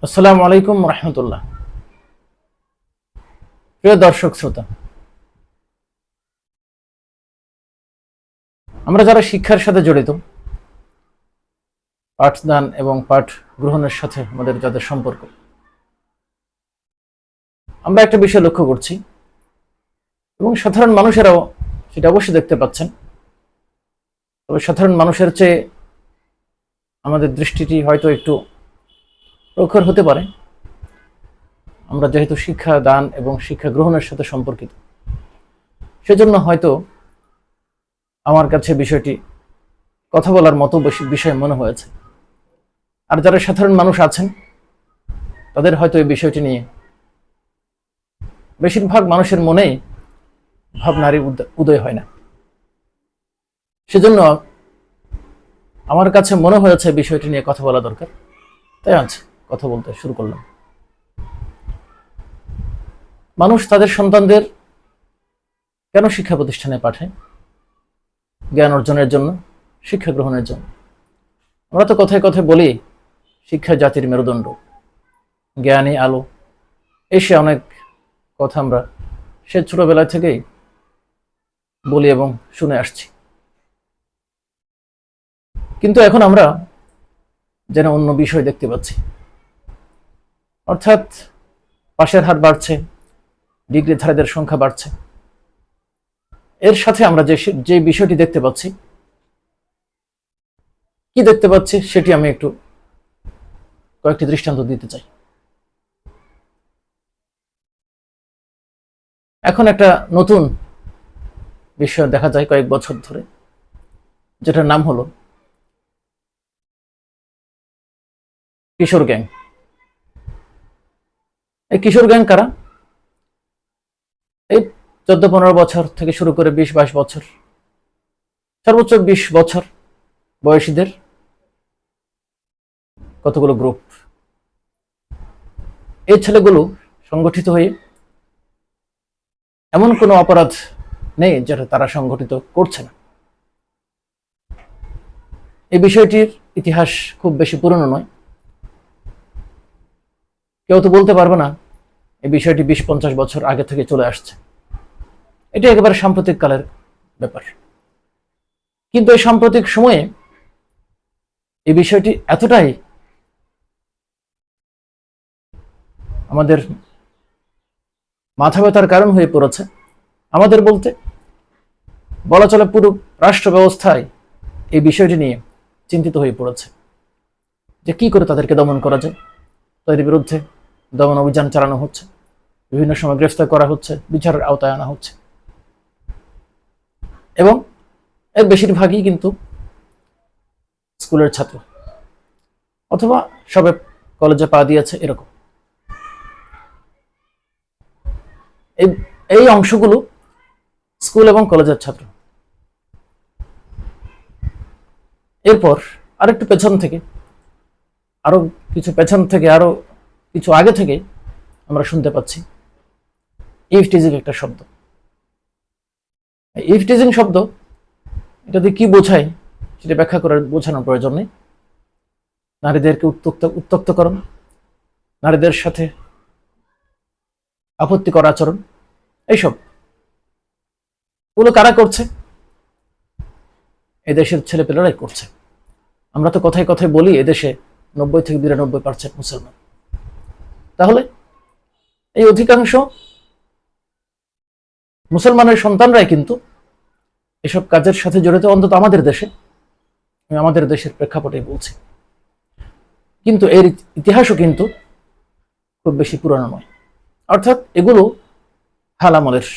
আসসালামু আলাইকুম রহমতুল্লাহ। প্রিয় দর্শক শ্রোতা, আমরা যারা শিক্ষার সাথে জড়িত, পাঠদান এবং পাঠ গ্রহণের সাথে আমাদের যাদের সম্পর্ক, আমরা একটা বিষয় লক্ষ্য করছি এবং সাধারণ মানুষেরাও সেটা অবশ্যই দেখতে পাচ্ছেন। তবে সাধারণ মানুষের চেয়ে আমাদের দৃষ্টিটি হয়তো একটু প্রখর হতে পারে। আমরা যেহেতু শিক্ষা দান এবং শিক্ষা গ্রহণের সাথে সম্পর্কিত, সেজন্য হয়তো আমার কাছে বিষয়টি কথা বলার মতো বেশি বিষয় মনে হয়েছে। আর যারা সাধারণ মানুষ আছেন, তাদের হয়তো এই বিষয়টি নিয়ে বেশিরভাগ মানুষের মনেই ভাবনার উদয় হয় না। সেজন্য আমার কাছে মনে হয়েছে বিষয়টি নিয়ে কথা বলা দরকার, তাই আজ কথা বলতে শুরু করলাম। মানুষ তাদের সন্তানদের কেন শিক্ষা প্রতিষ্ঠানে পাঠায়? জ্ঞান অর্জনের জন্য, শিক্ষা গ্রহণের জন্য। আমরা তো কথায় কথায় বলি শিক্ষা জাতির মেরুদণ্ড, জ্ঞানী আলো। এসে অনেক কথা আমরা সে ছোটবেলা থেকেই বলি এবং শুনে আসছি। কিন্তু এখন আমরা যেন অন্য বিষয় দেখতে পাচ্ছি, অর্থাৎ পাশের হার বাড়ছে, ডিগ্রিধারীদের সংখ্যা বাড়ছে। এর সাথে আমরা যে বিষয়টি দেখতে পাচ্ছি, কি দেখতে পাচ্ছি সেটি আমি একটু কয়েকটি দৃষ্টান্ত দিতে চাই। এখন একটা নতুন বিষয় দেখা যায় কয়েক বছর ধরে, যেটার নাম হলো কিশোর গ্যাং। এই কিশোর গ্যাং কারা? এই 14-15 বছর থেকে শুরু করে 20-22 বছর, সর্বোচ্চ 20 বছর বয়সীদের কতগুলো গ্রুপ। এই ছেলেগুলো সংগঠিত হয়ে এমন কোনো অপরাধ নেই যেটা তারা সংগঠিত করছে না। এই বিষয়টির ইতিহাস খুব বেশি পুরনো নয়। কেউ তো বলতে পারবে না এই বিষয়টি 20-50 বছর আগে থেকে চলে আসছে। এটা একেবারে সাম্প্রতিক কালের ব্যাপার। কিন্তু এই সাম্প্রতিক সময়ে এই বিষয়টি এতটাই আমাদের মাথা ব্যথার কারণ হয়ে পড়েছে, আমাদের বলতে বলা চলে পুরো রাষ্ট্র ব্যবস্থায় এই বিষয়টি নিয়ে চিন্তিত হয়ে পড়েছে যে কি করে তাদেরকে দমন করা যায়। তাদের বিরুদ্ধে দমন অভিযান চালানো হচ্ছে, বিভিন্ন সময় গ্রেফতার করা হচ্ছে, বিচারের আওতায় আনা হচ্ছে, এবং এর বেশিরভাগই কিন্তু স্কুলের ছাত্র অথবা সবে কলেজে পা দিয়েছে এরকম। এই অংশগুলো স্কুল এবং কলেজের ছাত্র। এরপর আরেকটু পেছন থেকে, আরো কিছু পেছন থেকে, আরো কিছু আগে থেকে আমরা শুনতে পাচ্ছি ইভটিজিং একটা শব্দ। ইভটিজিং শব্দ, এটা দিয়ে কি বোঝায় সেটা ব্যাখ্যা করে বোঝানোর প্রয়োজন নেই। নারীদেরকে উত্তক্তকরণ, নারীদের সাথে আপত্তিকর আচরণ, এইসব ওগুলো কারা করছে? এদেশের ছেলেপেলেরাই করছে। আমরা তো কথায় কথায় বলি এদেশে 90-92% মুসলমান। তাহলে এই অধিকাংশ মুসলমানের সন্তানরাই কিন্তু এসব কাজের সাথে জড়িত, অন্তত আমাদের দেশে। আমি আমাদের দেশের প্রেক্ষাপটেই বলছি। কিন্তু এর ইতিহাসও কিন্তু খুব বেশি পুরানো নয়। অর্থাৎ এগুলো হাল আমলের।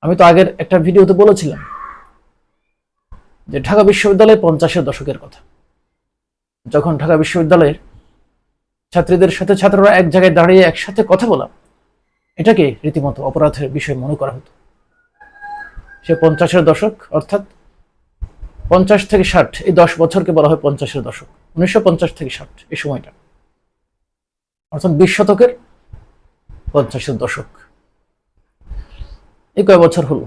আমি তো আগের একটা ভিডিওতে বলেছিলাম যে ঢাকা বিশ্ববিদ্যালয় 50-এর দশকের কথা, যখন ঢাকা বিশ্ববিদ্যালয়ের ছাত্রীদের সাথে ছাত্ররা এক জায়গায় দাঁড়িয়ে একসাথে কথা বলা, এটাকে রীতিমতো অপরাধের বিষয় মনে করা হতো। সে 50-এর দশক, অর্থাৎ 50 থেকে 60, এই 10 বছরকে বলা হয় 50-এর দশক। 1950 থেকে 60 এই সময়টা, অর্থাৎ 20 শতকের 50-এর দশক। এই কয় বছর হলো,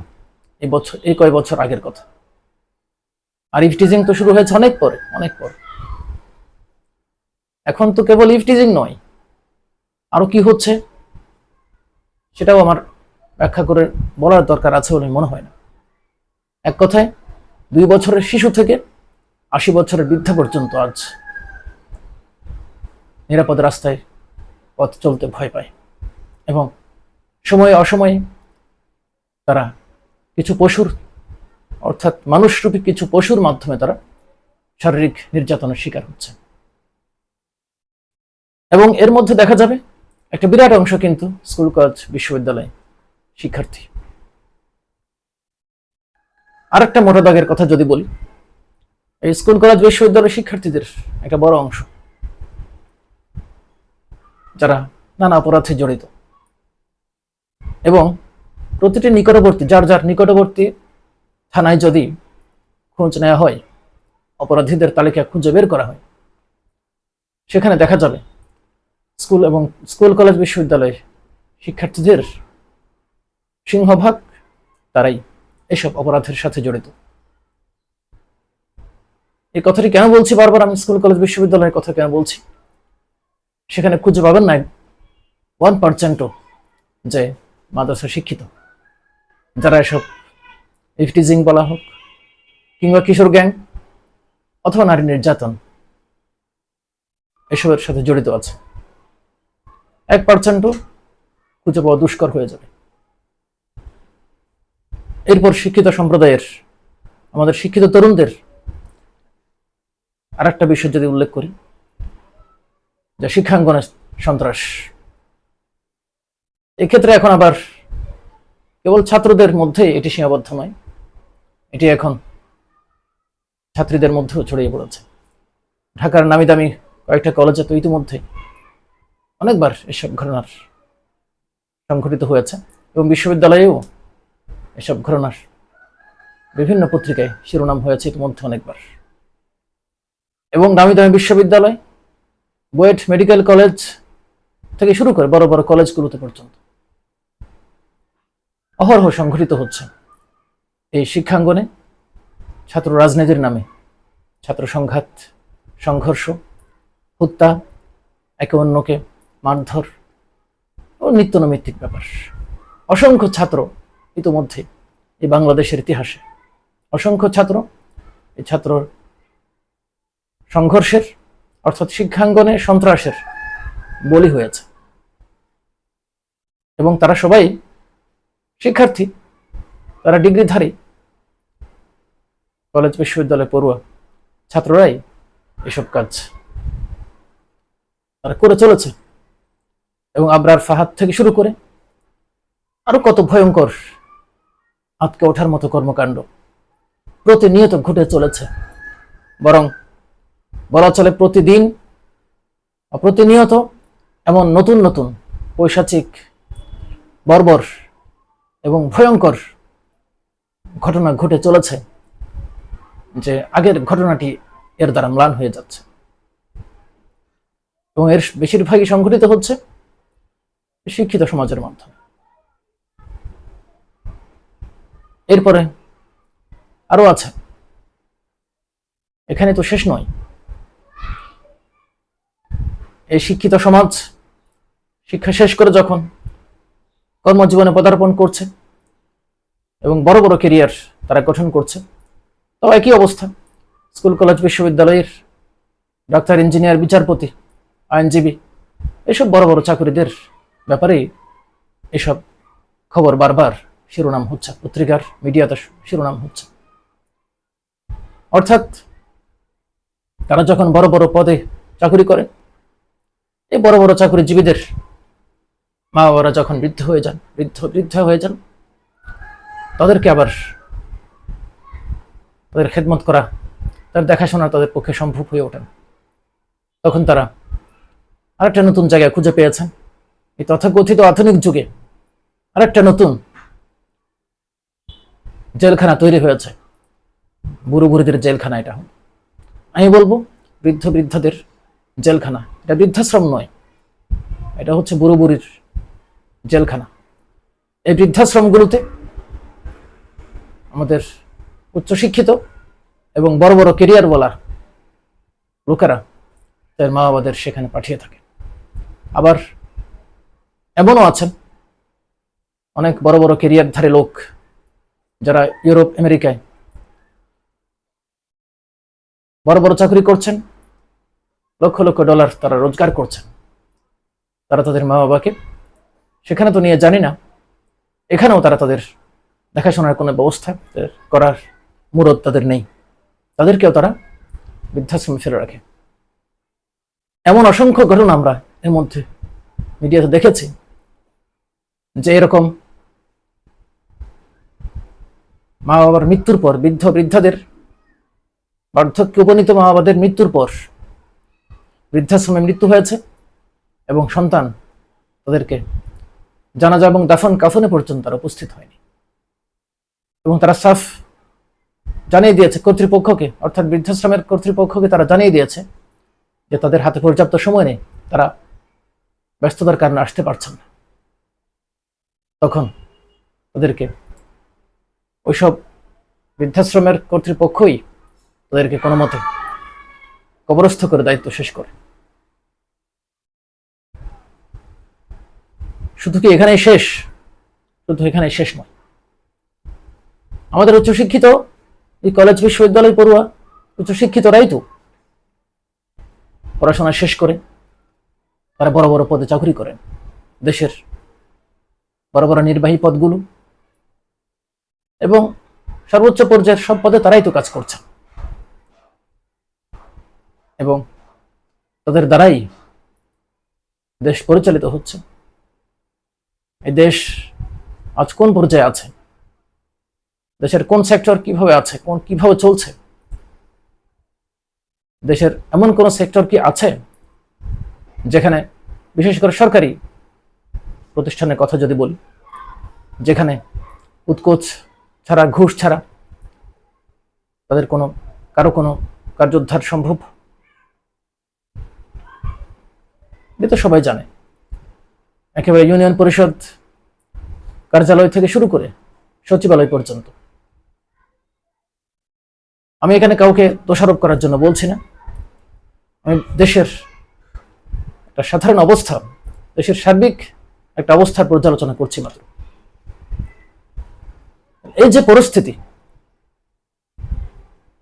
এই কয় বছর আগের কথা। আর ইভটিজিং তো শুরু হয়েছে অনেক পরে, অনেক পরে। এখন তো কেবল ইফটিজিং নয়, আরো কি হচ্ছে সেটাও আমার ব্যাখ্যা করে বলার দরকার আছে বলে মনে হয় না। এক কথায় 2 বছরের শিশু থেকে 80 বছরের বৃদ্ধা পর্যন্ত আজ নিরাপদ রাস্তায় পথ চলতে ভয় পায়, এবং সময়ে অসময়ে তারা কিছু পশুর, অর্থাৎ মানুষরূপী কিছু পশুর মাধ্যমে তারা শারীরিক নির্যাতনের শিকার হচ্ছে। এবং এর মধ্যে দেখা যাবে একটা বিরাট অংশ কিন্তু স্কুল, কলেজ, বিশ্ববিদ্যালয় শিক্ষার্থী। আরেকটা মোটা দাগের কথা যদি বলি, এই স্কুল, কলেজ, বিশ্ববিদ্যালয় শিক্ষার্থীদের একটা বড় অংশ যারা নানা অপরাধে জড়িত, এবং প্রতিটি নিকটবর্তী, যার যার নিকটবর্তী থানায় যদি খোঁজ নেওয়া হয়, অপরাধীদের তালিকা খুঁজে বের করা হয়, সেখানে দেখা যাবে স্কুল, কলেজ, বিশ্ববিদ্যালয় শিক্ষার্থীদের সিংহভাগ তারাই এসব অপরাধের সাথে জড়িত। এই কথাটি কেন বলছি বারবার, আমি স্কুল, কলেজ, বিশ্ববিদ্যালয়ের কথা কেন বলছি? সেখানে খুঁজে পাবেন না 1%ও যে মাদ্রাসা শিক্ষিত, যারা এসব ইফটিজিং বলা হোক, কিংবা কিশোর গ্যাং অথবা নারী নির্যাতন, এসবের সাথে জড়িত আছে। 1%ও খুঁজে পাওয়া দুষ্কর হয়ে যাবে। এরপর শিক্ষিত সম্প্রদায়ের, আমাদের শিক্ষিত তরুণদের আর একটা বিষয় যদি উল্লেখ করি, যে শিক্ষাঙ্গনে সন্ত্রাস। এক্ষেত্রে এখন আবার কেবল ছাত্রদের মধ্যে এটি সীমাবদ্ধ নয়, এটি এখন ছাত্রীদের মধ্যেও ছড়িয়ে পড়েছে। ঢাকার নামি দামি কয়েকটা কলেজে তো ইতিমধ্যে অনেকবার এসব ঘটনার সংঘটিত হয়েছে, এবং বিশ্ববিদ্যালয়েও এসব ঘটনার বিভিন্ন পত্রিকায় শিরোনাম হয়েছে ইতিমধ্যে অনেকবার। এবং নামি দামি বিশ্ববিদ্যালয়, বুয়েট মেডিকেল কলেজ থেকে শুরু করে বড় বড় কলেজগুলোতে পর্যন্ত অহরহ সংঘটিত হচ্ছে এই শিক্ষাঙ্গনে ছাত্র রাজনীতির নামে ছাত্র সংঘাত, সংঘর্ষ, হত্যা, একে অন্যকে মারধর ও নিত্য নৈমিত্তিক ব্যাপার। অসংখ্য ছাত্র ইতিমধ্যে এই বাংলাদেশের ইতিহাসে, অসংখ্য ছাত্র এই ছাত্র সংঘর্ষের, অর্থাৎ শিক্ষাঙ্গনে সন্ত্রাসের বলি হয়েছে, এবং তারা সবাই শিক্ষার্থী, তারা ডিগ্রিধারী কলেজ, বিশ্ববিদ্যালয় পড়ুয়া ছাত্ররাই এসব কাজ তারা করে চলেছে। এবং আবরার ফাহাদ থেকে শুরু করে আরো কত ভয়ঙ্কর আটকে ওঠার মতো কর্মকাণ্ড প্রতিনিয়ত ঘটে চলেছে, বরং বলা চলে প্রতিদিন প্রতিনিয়ত এমন নতুন নতুন পৈশাচিক, বর্বর এবং ভয়ঙ্কর ঘটনা ঘটে চলেছে, যে আগের ঘটনাটি এর দ্বারা ম্লান হয়ে যাচ্ছে, এবং এর বেশিরভাগই সংঘটিত হচ্ছে শিক্ষিত সমাজের মাধ্যমে। এরপরে আরো আছে, এখানে তো শেষ নয়। এই শিক্ষিত সমাজ শিক্ষা শেষ করে যখন কর্মজীবনে পদার্পণ করছে এবং বড় বড় ক্যারিয়ার তারা গঠন করছে, তো একই অবস্থা স্কুল, কলেজ, বিশ্ববিদ্যালয়ের ডাক্তার, ইঞ্জিনিয়ার, বিচারপতি, আইনজীবী, এসব বড় বড় চাকরিদের ব্যাপারে এসব খবর বারবার শিরোনাম হচ্ছে, পত্রিকার, মিডিয়াতে শিরোনাম হচ্ছে। অর্থাৎ তারা যখন বড় বড় পদে চাকরি করে, এই বড় বড় চাকরিজীবীদের মা বাবারা যখন বৃদ্ধা হয়ে যান, তাদেরকে আবার তাদের খেদমত করা, তাদের দেখাশোনা তাদের পক্ষে সম্ভব হয়ে ওঠেন। তখন তারা আরেকটা নতুন জায়গায় খুঁজে পেয়েছেন, এই তথাকথিত আধুনিক যুগে আরেকটা নতুন জেলখানা তৈরি হয়েছে, বুড়ো বুড়িদের জেলখানা। এটা আমি বলবো বৃদ্ধদের জেলখানা। এটা বৃদ্ধাশ্রম নয়, এটা হচ্ছে বুড়ো বুড়ির জেলখানা। এই বৃদ্ধাশ্রমগুলোতে আমাদের উচ্চশিক্ষিত এবং বড় বড় কেরিয়ার বলা লোকেরা তাদের মা বাবাদের সেখানে পাঠিয়ে থাকে। আবার এমনও আছেন অনেক বড় বড় ক্যারিয়ারধারী লোক যারা ইউরোপ আমেরিকায় বড় বড় চাকরি করছেন, লক্ষ লক্ষ ডলার তারা রোজগার করছেন। তারা তাদের মা বাবাকে সেখানে তো নিয়ে জানি না, এখানেও তারা তাদের দেখাশোনার কোনো ব্যবস্থা করার মুরদ তাদের নেই, তাদেরকেও তারা বৃদ্ধাশ্রমে ফেলে রাখে। এমন অসংখ্য ঘটনা আমরা এর মধ্যে মিডিয়াতে দেখেছি যে এরকম মা বাবার মৃত্যুর পর, বৃদ্ধাদের বার্ধক্যে উপনীত মা বাবাদের মৃত্যুর পর বৃদ্ধাশ্রমে মৃত্যু হয়েছে এবং সন্তান তাদেরকে জানাজা এবং দাফন কাফনে পর্যন্ত তারা উপস্থিত হয়নি। এবং তারা সাফ জানিয়ে দিয়েছে কর্তৃপক্ষকে, অর্থাৎ বৃদ্ধাশ্রমের কর্তৃপক্ষকে তারা জানিয়ে দিয়েছে যে তাদের হাতে পর্যাপ্ত সময় নেই, তারা ব্যস্ততার কারণে আসতে পারছেন না। তখন তাদেরকে ওইসব বৃদ্ধাশ্রমের কর্তৃপক্ষই তাদেরকে কোনো মতে কবরস্থ করে দায়িত্ব শেষ করে। শুধু কি এখানেই শেষ? শুধু এখানেই শেষ নয়। আমাদের উচ্চশিক্ষিত এই কলেজ বিশ্ববিদ্যালয় পড়ুয়া উচ্চশিক্ষিতরাই তো পড়াশোনা শেষ করে তারা বড় বড় পদে চাকরি করেন, দেশের বড় বড় নির্বাহী পদগুলো এবং সর্বোচ্চ পর্যায়ের সব পদে তারাই তো কাজ করছেন এবং তাদের দ্বারাই দেশ পরিচালিত হচ্ছে। এই দেশ আজ কোন পর্যায়ে আছে, দেশের কোন সেক্টর কিভাবে আছে, কিভাবে চলছে, দেশের এমন কোন সেক্টর কি আছে যেখানে, বিশেষ করে সরকারি প্রতিষ্ঠানের কথা যদি বলি, যেখানে উৎকোচ ছাড়া, ঘুষ ছাড়া তাদের কারো কোনো কার্যোদ্ধার সম্ভব? এটা তো সবাই জানে। একেবারে ইউনিয়ন পরিষদ কার্যালয় থেকে শুরু করে সচিবালয় পর্যন্ত। আমি এখানে কাউকে দোষারোপ করার জন্য বলছি না, আমি দেশের একটা সাধারণ অবস্থা, দেশের সার্বিক একটা অবস্থার পর্যালোচনা করছি মাত্র। এই যে পরিস্থিতি,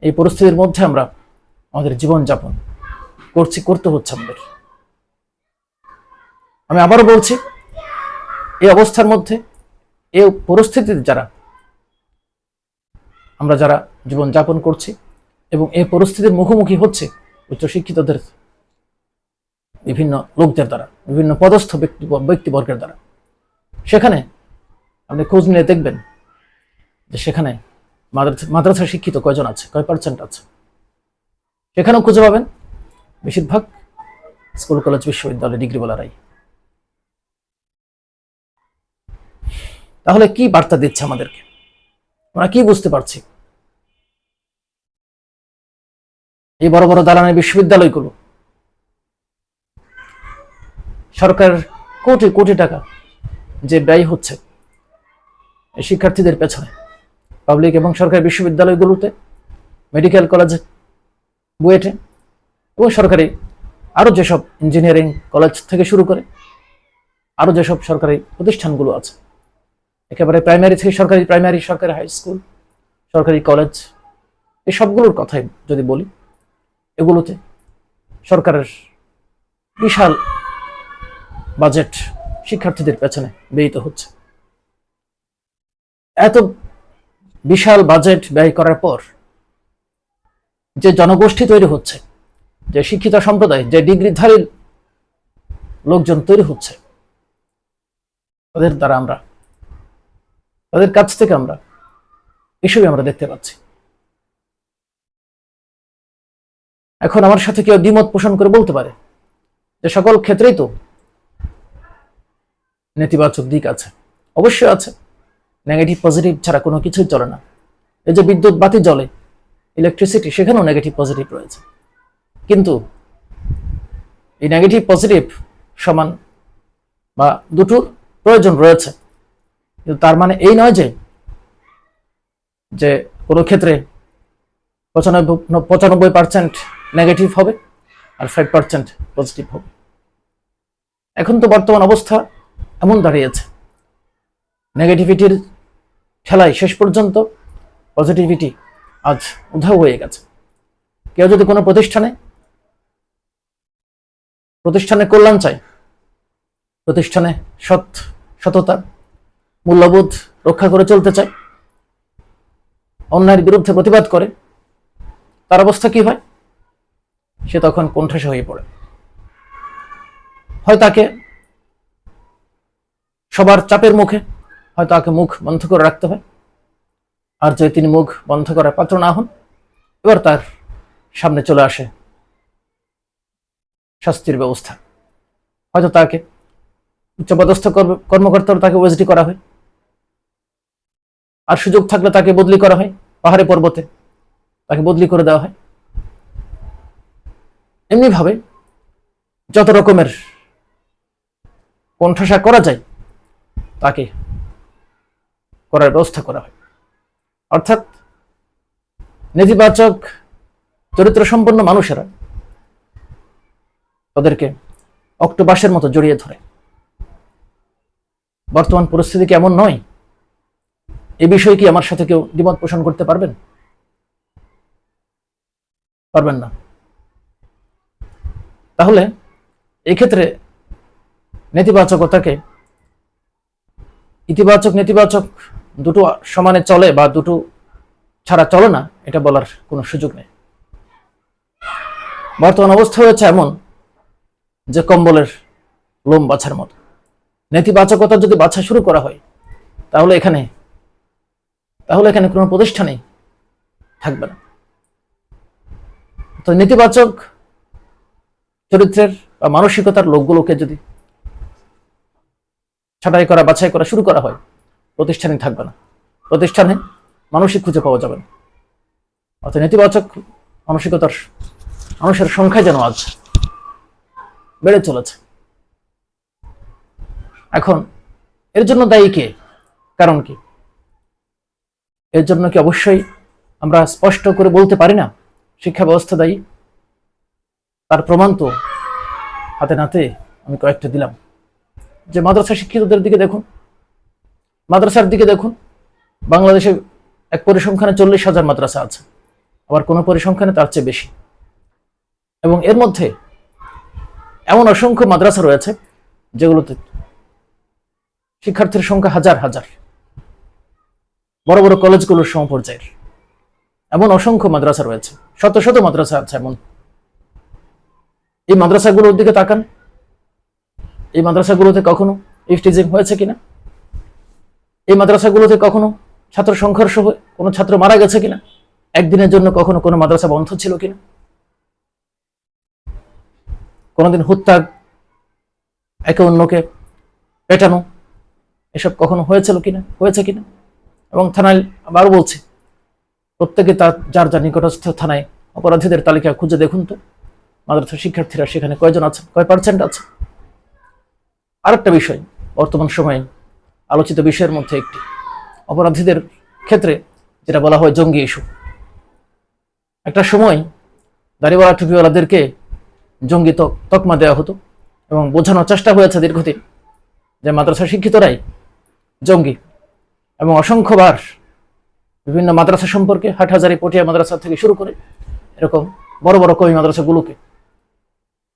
এই পরিস্থিতির মধ্যে আমরা আমাদের জীবনযাপন করতে হচ্ছে আমাদের। আমি আবারও বলছি, এই অবস্থার মধ্যে, এই পরিস্থিতিতে আমরা যারা জীবনযাপন করছি এবং এই পরিস্থিতির মুখোমুখি হচ্ছে উচ্চশিক্ষিতদের বিভিন্ন লোকদের দ্বারা, বিভিন্ন পদস্থ ব্যক্তিবর্গের দ্বারা, সেখানে আপনি খোঁজ নিয়ে দেখবেন যে সেখানে মাদ্রাসা শিক্ষিত কয়জন আছে, কয় পার্সেন্ট আছে। সেখানেও খুঁজে পাবেন বেশিরভাগ স্কুল কলেজ বিশ্ববিদ্যালয় ডিগ্রিওয়ালারাই। তাহলে কি বার্তা দিচ্ছে আমাদেরকে? আমরা কি বুঝতে পারছি? এই বড় বড় দালানের বিশ্ববিদ্যালয়গুলো সরকার কোটি কোটি টাকা যে ব্যয় হচ্ছে এই শিক্ষার্থীদের পেছনে, পাবলিক এবং সরকারি বিশ্ববিদ্যালয়গুলোতে, মেডিকেল কলেজ, বুয়েটে এবং সরকারি আরো যেসব ইঞ্জিনিয়ারিং কলেজ থেকে শুরু করে আরো যেসব সরকারি প্রতিষ্ঠানগুলো আছে, একেবারে প্রাইমারি থেকে সরকারি প্রাইমারি, সরকারি হাই স্কুল, সরকারি কলেজ, এই সবগুলোর কথাই যদি বলি, এগুলোতে সরকারের বিশাল বাজেট শিক্ষার্থীদের পেছনে ব্যয়িত হচ্ছে। এত বিশাল বাজেট ব্যয় করার পর যে জনগোষ্ঠী তৈরি হচ্ছে, যে শিক্ষিত সম্প্রদায়, যে ডিগ্রিধারী লোকজন তৈরি হচ্ছে, তাদের কাছ থেকে আমরা এসবই আমরা দেখতে পাচ্ছি। এখন আমার সাথে কেউ দ্বিমত পোষণ করে বলতে পারে যে সকল ক্ষেত্রেই তো নেতিবাচক দিক আছে। অবশ্যই আছে, নেগেটিভ পজিটিভ ছাড়া কোনো কিছুই চলে না। এই যে বিদ্যুৎ বাতি জ্বলে, ইলেকট্রিসিটি, সেখানেও নেগেটিভ পজিটিভ রয়েছে। কিন্তু এই নেগেটিভ পজিটিভ সমান বা দুটোর প্রয়োজন রয়েছে, কিন্তু তার মানে এই নয় যে কোনো ক্ষেত্রে 95% নেগেটিভ হবে আর 5% পজিটিভ হবে। এখন তো বর্তমান অবস্থা এমন দাঁড়িয়েছে, নেগেটিভিটির খেলায় শেষ পর্যন্ত পজিটিভিটি আজ উধাও হয়ে গেছে। কেউ যদি কোনো প্রতিষ্ঠানে কল্যাণ চায়, প্রতিষ্ঠানে সততা মূল্যবোধ রক্ষা করে চলতে চায়, অন্যায়ের বিরুদ্ধে প্রতিবাদ করে, তার অবস্থা কি হয়? সে তখন কোণঠাসা হয়ে পড়ে। হয় তাকে সবার চাপের মুখে হয়তো তাকে মুখ বন্ধ করে রাখতে হয়, আর যদি তিনি মুখ বন্ধ করার পাত্র না হন, এবার তার সামনে চলে আসে শাস্তির ব্যবস্থা। হয়তো তাকে উচ্চপদস্থ কর্মকর্তারা তাকে ওএসডি করা হয়, আর সুযোগ থাকলে তাকে বদলি করা হয়, পাহাড়ে পর্বতে তাকে বদলি করে দেওয়া হয়। এমনি ভাবে যত রকমের কোণঠাসা করা যায় তাকে করার ব্যবস্থা করা হয়। অর্থাৎ নেতিবাচক চরিত্র সম্পন্ন মানুষেরা তাদেরকে অক্টোপাসের মতো জড়িয়ে ধরে। বর্তমান পরিস্থিতি কি এমন নয়? এ বিষয়ে কি আমার সাথে কেউ দ্বিমত পোষণ করতে পারবেন? পারবেন না। তাহলে এক্ষেত্রে নেতিবাচকতাকে ইতিবাচক নেতিবাচক দুটো সমানে চলে বা দুটো ছাড়া চলে না, এটা বলার কোনো সুযোগ নেই। বর্তমান অবস্থা হয়েছে এমন যে কম্বলের লোম বাছার মতো। নেতিবাচকতা যদি বাছা শুরু করা হয় তাহলে এখানে কোনো প্রতিষ্ঠানেই থাকবে না। তো নেতিবাচক চরিত্রের বা মানসিকতার লোকগুলোকে যদি ছাঁটাই করা বাছাই করা শুরু করা হয়, প্রতিষ্ঠানে থাকবে না, প্রতিষ্ঠানে মানুষই খুঁজে পাওয়া যাবে না। অর্থাৎ নেতিবাচক মানসিকতার মানুষের সংখ্যা যেন আজ বেড়ে চলেছে। এখন এর জন্য দায়ী কে? কারণ কি? এর জন্য কি অবশ্যই আমরা স্পষ্ট করে বলতে পারি না শিক্ষা ব্যবস্থা দায়ী? তার প্রমাণ তো হাতে নাতে আমি কয়েকটা দিলাম। যে মাদ্রাসা শিক্ষিতদের দিকে দেখুন, মাদ্রাসার দিকে দেখুন। বাংলাদেশে এক পরিসংখ্যানে 40,000 মাদ্রাসা আছে, আবার কোনো পরিসংখ্যানে তার চেয়ে বেশি। এবং এর মধ্যে এমন অসংখ্য মাদ্রাসা রয়েছে যেগুলোতে শিক্ষার্থীর সংখ্যা হাজার হাজার, বড় বড় কলেজগুলোর সমপর্যায়ের। এমন অসংখ্য মাদ্রাসা রয়েছে, শত শত মাদ্রাসা আছে এমন। এই মাদ্রাসাগুলোর দিকে তাকান, এই মাদ্রাসাগুলোতে কখনো ইফটিজিং হয়েছে কিনা? এই মাদ্রাসাগুলোতে কখনো ছাত্র সংঘর্ষ হয়ে কোনো ছাত্র মারা গেছে কিনা? একদিনের জন্য কখনো কোনো মাদ্রাসা বন্ধ ছিল কিনা? কোনোদিন হত্যা, একে অন্যকে পেটানো, এসব কখনো হয়েছিল কিনা? হয়েছে কিনা? এবং থানায় আবারও বলছি, প্রত্যেকে তার যার যার নিকটস্থ থানায় অপরাধীদের তালিকা খুঁজে দেখুন তো মাদ্রাসা শিক্ষার্থীরা সেখানে কয়জন আছে, কয় পার্সেন্ট আছে। আরেকটা বিষয়, বর্তমান সময়ে আলোচিত বিষয়ের মধ্যে একটি, অপরাধীদের ক্ষেত্রে যেটা বলা হয় জঙ্গি ইস্যু। একটা সময় দাড়িওয়ালা টুপিওয়ালাদেরকে জঙ্গি তকমা দেওয়া হতো এবং বোঝানোর চেষ্টা হয়েছে দীর্ঘদিন যে মাদ্রাসা শিক্ষিতরাই জঙ্গি। এবং অসংখ্যবার বিভিন্ন মাদ্রাসা সম্পর্কে, হাটহাজারী পটিয়া মাদ্রাসা থেকে শুরু করে এরকম বড় বড় কমি মাদ্রাসাগুলোকে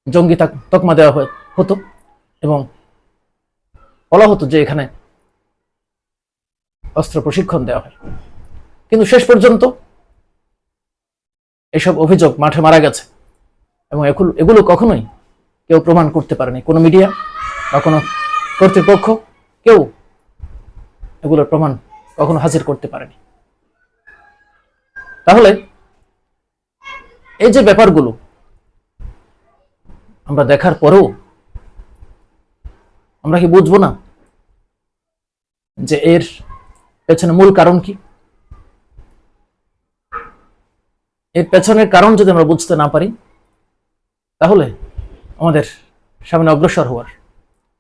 জঙ্গি তকমা দেওয়া হতো এবং বলা হতো যে এখানে অস্ত্র প্রশিক্ষণ দেওয়া হয়। কিন্তু শেষ পর্যন্ত এসব অভিযোগ মাঠে মারা গেছে এবং এগুলো কখনোই কেউ প্রমাণ করতে পারেনি। কোনো মিডিয়া বা কোনো কর্তৃপক্ষ কেউ এগুলোর প্রমাণ কখনো হাজির করতে পারেনি। তাহলে এই যে ব্যাপারগুলো আমরা দেখার পরেও আমরা কি বুঝবো না যে এর পেছনে মূল কারণ কি? এর পেছনের কারণ যদি আমরা বুঝতে না পারি তাহলে আমাদের সামনে অগ্রসর হওয়ার,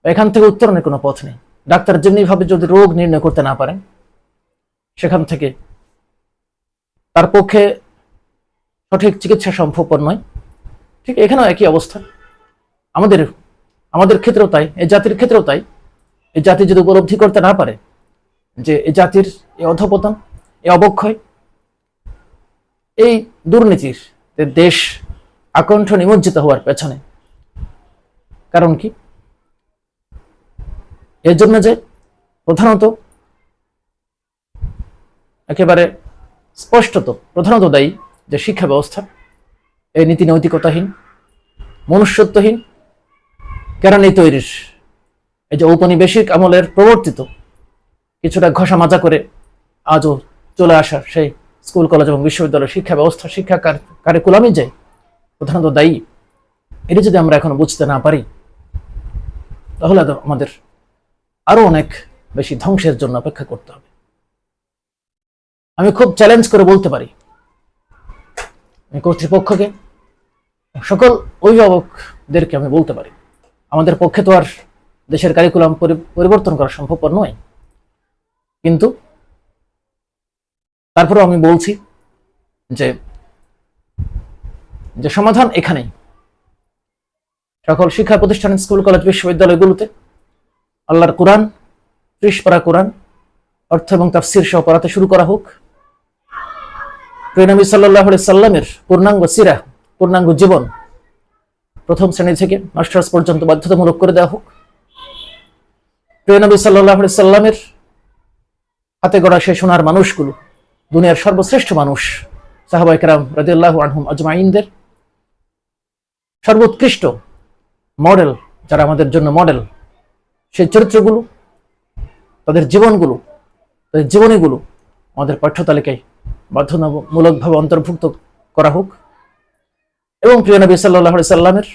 এখান থেকে উত্তরণের কোনো পথ নেই। ডাক্তার যেমনি ভাবে যদি রোগ নির্ণয় করতে না পারেন, সেখান থেকে তার পক্ষে সঠিক চিকিৎসা সম্ভবপর নয়, ঠিক এখানেও একই অবস্থা। আমাদের আমাদের ক্ষেত্রেও তাই, এই জাতির ক্ষেত্রেও তাই। এই জাতি যদি উপলব্ধি করতে না পারে যে এই জাতির এই অধঃপতন, এই অবক্ষয়, এই দুর্নীতির দেশ আকণ্ঠ নিমজ্জিত হওয়ার পেছনে কারণ কি, এর জন্য যে প্রধানত একেবারে প্রধানত দায়ী যে শিক্ষা ব্যবস্থা এই নীতি নৈতিকতাহীন, মনুষ্যত্বহীন কেরানি তৈরির, এই যে ঔপনিবেশিক আমলের প্রবর্তিত কিছুটা ঘষা মাজা করে আজও চলে আসা সেই স্কুল, কলেজ এবং বিশ্ববিদ্যালয় শিক্ষা ব্যবস্থা, শিক্ষা কারিকুলামই যে প্রধানত দায়ী, এটি যদি আমরা এখনো বুঝতে না পারি তাহলে আমাদের আরো অনেক বেশি ধ্বংসের জন্য অপেক্ষা করতে হবে। আমি খুব চ্যালেঞ্জ করে বলতে পারি কর্তৃপক্ষকে, সকল অভিভাবকদেরকে আমি বলতে পারি, আমাদের পক্ষে তো আর দেশের কারিকুলাম পরিবর্তন করা সম্ভবপর নয়, কিন্তু তারপরেও আমি বলছি যে যে সমাধান এখানেই। সকল শিক্ষা প্রতিষ্ঠান, স্কুল, কলেজ, বিশ্ববিদ্যালয়গুলোতে আল্লাহর কোরআন, 30 পারা কোরআন অর্থ এবং তাফসির সহ পড়াতে শুরু করা হোক। প্রিয় নবী সাল্লাল্লাহু আলাইহি সাল্লামের পূর্ণাঙ্গ সিরা, পূর্ণাঙ্গ জীবন প্রথম শ্রেণী থেকে মাস্টার্স পর্যন্ত বাধ্যতামূলক করে দেওয়া হোক। প্রিয় নবী সাল্লাল্লাহু আলাইহি সাল্লামের হাতে গড়া সেই সোনার মানুষগুলো, দুনিয়ার সর্বশ্রেষ্ঠ মানুষ সাহাবায়ে কেরাম রাদিয়াল্লাহু আনহুম আজমাইনদের সর্বোৎকৃষ্ট মডেল, যারা আমাদের জন্য মডেল, সেই চরিত্রগুলো, তাদের জীবনগুলো, তাদের জীবনীগুলো আমাদের পাঠ্য তালিকায় বাধ্যতামূলকভাবে অন্তর্ভুক্ত করা হোক। এবং প্রিয় নবী সাল্লাল্লাহু আলাইহি সাল্লামের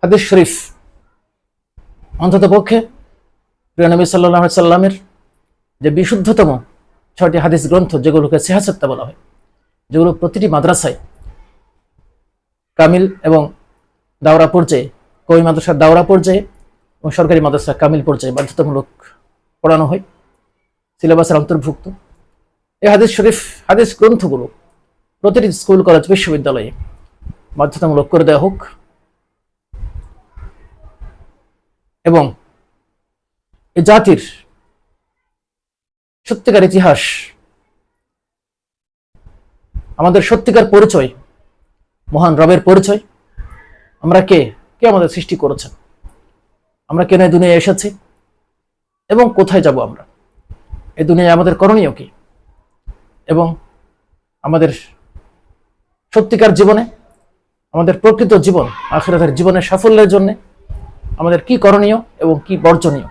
হাদিস শরীফ, অন্তত পক্ষে প্রিয় নবী সাল্লাল্লাহু আলাইহি সাল্লামের যে বিশুদ্ধতম 6টি হাদিস গ্রন্থ, যেগুলোকে সিহাসাত্তা বলা হয়, যেগুলো প্রতিটি মাদ্রাসায় কামিল এবং দাওরা পর্যায়ে, কওমি মাদ্রাসার দাওরা পর্যায়ে এবং সরকারি মাদ্রাসা কামিল পর্যায়ে বাধ্যতামূলক পড়ানো হয়, সিলেবাসের অন্তর্ভুক্ত। এই হাদিস শরীফ, হাদিস গ্রন্থগুলো প্রতিটি স্কুল, কলেজ, বিশ্ববিদ্যালয়ে বাধ্যতামূলক করে দেওয়া হোক। এবং এই জাতির সত্যিকার ইতিহাস, আমাদের সত্যিকার পরিচয়, মহান রবের পরিচয়, আমরা কে আমাদের সৃষ্টি করেছেন, আমরা কেন এই দুনিয়ায় এসেছি এবং কোথায় যাব আমরা, এই দুনিয়ায় আমাদের করণীয় কি, এবং আমাদের সত্যিকার জীবনে, আমাদের প্রকৃত জীবন, আখিরাতের জীবনের সাফল্যের জন্য আমাদের কি করণীয় এবং কি বর্জনীয়,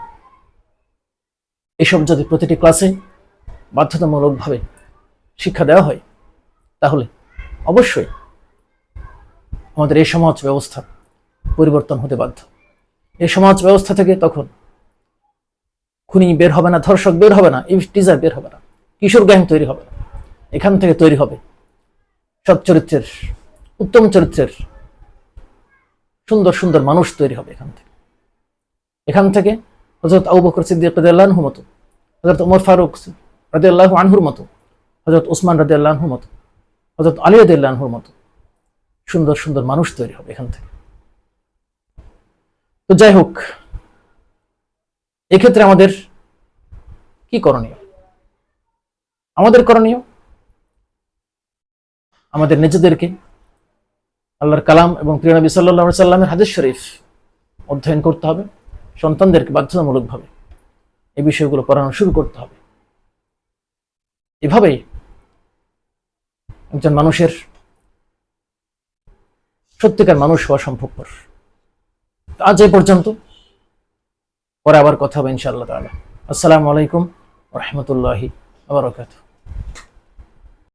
এসব যদি প্রতিটি ক্লাসে বাধ্যতামূলকভাবে শিক্ষা দেওয়া হয় তাহলে অবশ্যই আমাদের এই সমাজ ব্যবস্থা পরিবর্তন হতে বাধ্য। এই সমাজ ব্যবস্থা থেকে তখন খুনি বের হবে না, ধর্ষক বের হবে না, ইভটিজার বের হবে না, কিশোর গ্যাং তৈরি হবে না। এখান থেকে তৈরি হবে সৎ চরিত্রের, উত্তম চরিত্রের সুন্দর সুন্দর মানুষ তৈরি হবে। এখান থেকে হযরত আবু বকর সিদ্দিক রাদিয়াল্লাহু আনহু মতো, হযরত ওমর ফারুক রাদিয়াল্লাহু আনহুর মতো, হযরত ওসমান রাদিয়াল্লাহু আনহুর মতো, হযরত আলী রাদিয়াল্লাহু আনহুর মতো সুন্দর সুন্দর মানুষ তৈরি হবে এখান থেকে। তো যাই হোক, এক্ষেত্রে আমাদের কি করণীয়? আমাদের করণীয় আমাদের নিজেদেরকে আল্লাহর কালাম এবং প্রিয় নবী সাল্লাল্লাহু আলাইহি সাল্লামের হাদিস শরীফ অধ্যয়ন করতে হবে। সন্তানদেরকে বাধ্যতামূলকভাবে এই বিষয়গুলো পড়ানো শুরু করতে হবে। এভাবেই একজন মানুষের সত্যিকার মানুষ হওয়া সম্ভবপর। আজ এই পর্যন্ত, পরে আবার কথা হবে ইনশাআল্লাহ তাআলা। আসসালামু আলাইকুম ওয়া রাহমাতুল্লাহি ওয়া বারাকাতুহু।